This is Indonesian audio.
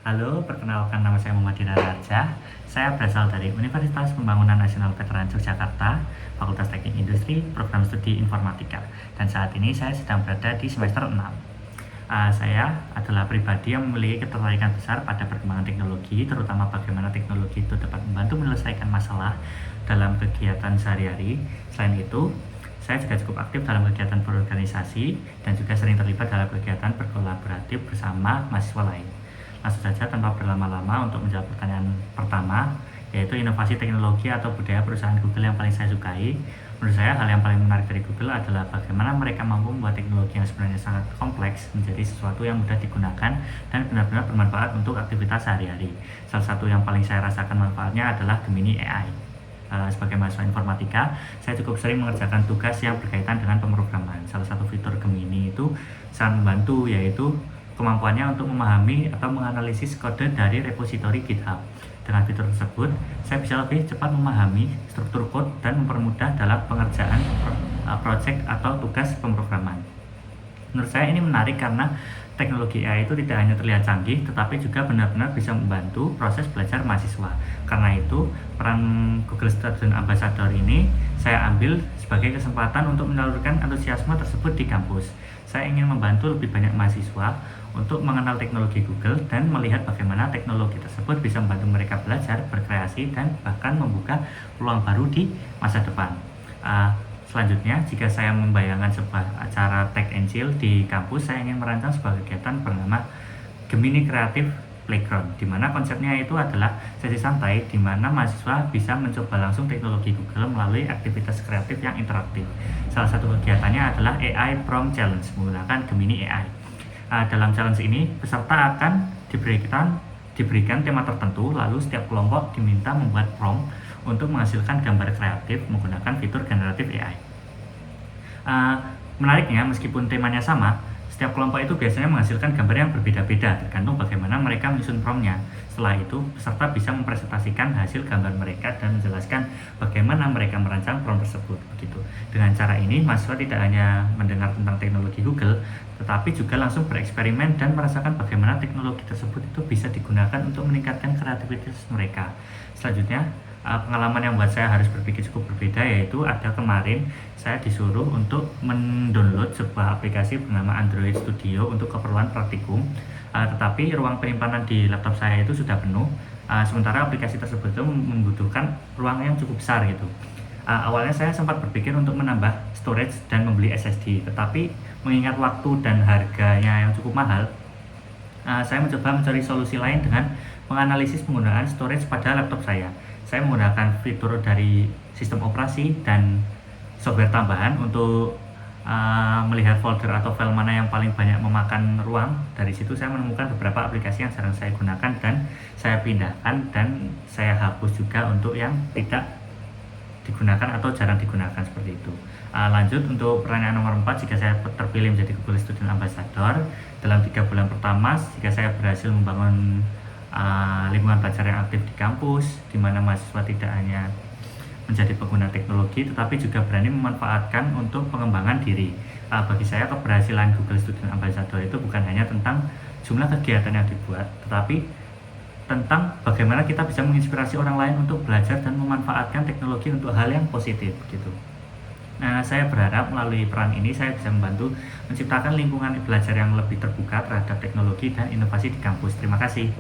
Halo, perkenalkan nama saya Muhammad Dina Raja. Saya berasal dari Universitas Pembangunan Nasional Veteran Yogyakarta, Fakultas Teknik Industri, Program Studi Informatika. Dan saat ini saya sedang berada di semester 6. Saya adalah pribadi yang memiliki ketertarikan besar pada perkembangan teknologi, terutama bagaimana teknologi itu dapat membantu menyelesaikan masalah dalam kegiatan sehari-hari. Selain itu, saya juga cukup aktif dalam kegiatan berorganisasi dan juga sering terlibat dalam kegiatan berkolaboratif bersama mahasiswa lain. Langsung saja tanpa berlama-lama untuk menjawab pertanyaan pertama, yaitu inovasi teknologi atau budaya perusahaan Google yang paling saya sukai. Menurut saya hal yang paling menarik dari Google adalah bagaimana mereka mampu membuat teknologi yang sebenarnya sangat kompleks menjadi sesuatu yang mudah digunakan dan benar-benar bermanfaat untuk aktivitas sehari-hari. Salah satu yang paling saya rasakan manfaatnya adalah Gemini AI. Sebagai mahasiswa informatika, saya cukup sering mengerjakan tugas yang berkaitan dengan pemrograman. Salah satu fitur Gemini itu sangat membantu, yaitu kemampuannya untuk memahami atau menganalisis kode dari repositori GitHub. Dengan fitur tersebut, saya bisa lebih cepat memahami struktur kode dan mempermudah dalam pengerjaan project atau tugas pemrograman. Menurut saya ini menarik karena teknologi AI itu tidak hanya terlihat canggih, tetapi juga benar-benar bisa membantu proses belajar mahasiswa. Karena itu, peran Google Student Ambassador ini saya ambil sebagai kesempatan untuk menyalurkan antusiasme tersebut di kampus. Saya ingin membantu lebih banyak mahasiswa untuk mengenal teknologi Google dan melihat bagaimana teknologi tersebut bisa membantu mereka belajar, berkreasi, dan bahkan membuka peluang baru di masa depan. Selanjutnya, jika saya membayangkan sebuah acara Tech and Chill di kampus, saya ingin merancang sebuah kegiatan bernama Gemini Creative Playground, di mana konsepnya itu adalah sesi santai di mana mahasiswa bisa mencoba langsung teknologi Google melalui aktivitas kreatif yang interaktif. Salah satu kegiatannya adalah AI Prompt Challenge menggunakan Gemini AI. Dalam challenge ini, peserta akan diberikan tema tertentu, lalu setiap kelompok diminta membuat prompt untuk menghasilkan gambar kreatif menggunakan fitur generatif AI. Menariknya, meskipun temanya sama, setiap kelompok itu biasanya menghasilkan gambar yang berbeda-beda tergantung bagaimana mereka menyusun promptnya. Setelah itu, peserta bisa mempresentasikan hasil gambar mereka dan menjelaskan bagaimana mereka merancang prompt tersebut. Begitu. Dengan cara ini, mahasiswa tidak hanya mendengar tentang teknologi Google, tetapi juga langsung bereksperimen dan merasakan bagaimana teknologi tersebut itu bisa digunakan untuk meningkatkan kreativitas mereka. Selanjutnya, pengalaman yang buat saya harus berpikir cukup berbeda, yaitu ada kemarin saya disuruh untuk mendownload sebuah aplikasi bernama Android Studio untuk keperluan praktikum, tetapi ruang penyimpanan di laptop saya itu sudah penuh, sementara aplikasi tersebut itu membutuhkan ruang yang cukup besar gitu. Awalnya saya sempat berpikir untuk menambah storage dan membeli SSD, tetapi mengingat waktu dan harganya yang cukup mahal, saya mencoba mencari solusi lain dengan menganalisis penggunaan storage pada laptop saya. Saya menggunakan fitur dari sistem operasi dan software tambahan untuk melihat folder atau file mana yang paling banyak memakan ruang. Dari situ saya menemukan beberapa aplikasi yang jarang saya gunakan dan saya pindahkan, dan saya hapus juga untuk yang tidak digunakan atau jarang digunakan seperti itu. Lanjut untuk pertanyaan nomor 4, jika saya terpilih menjadi Google Student Ambassador dalam 3 bulan pertama, jika saya berhasil membangun lingkungan belajar yang aktif di kampus, di mana mahasiswa tidak hanya menjadi pengguna teknologi tetapi juga berani memanfaatkan untuk pengembangan diri. Bagi saya, keberhasilan Google Student Ambassador itu bukan hanya tentang jumlah kegiatan yang dibuat, tetapi tentang bagaimana kita bisa menginspirasi orang lain untuk belajar dan memanfaatkan teknologi untuk hal yang positif gitu. Saya berharap melalui peran ini saya bisa membantu menciptakan lingkungan belajar yang lebih terbuka terhadap teknologi dan inovasi di kampus. Terima kasih.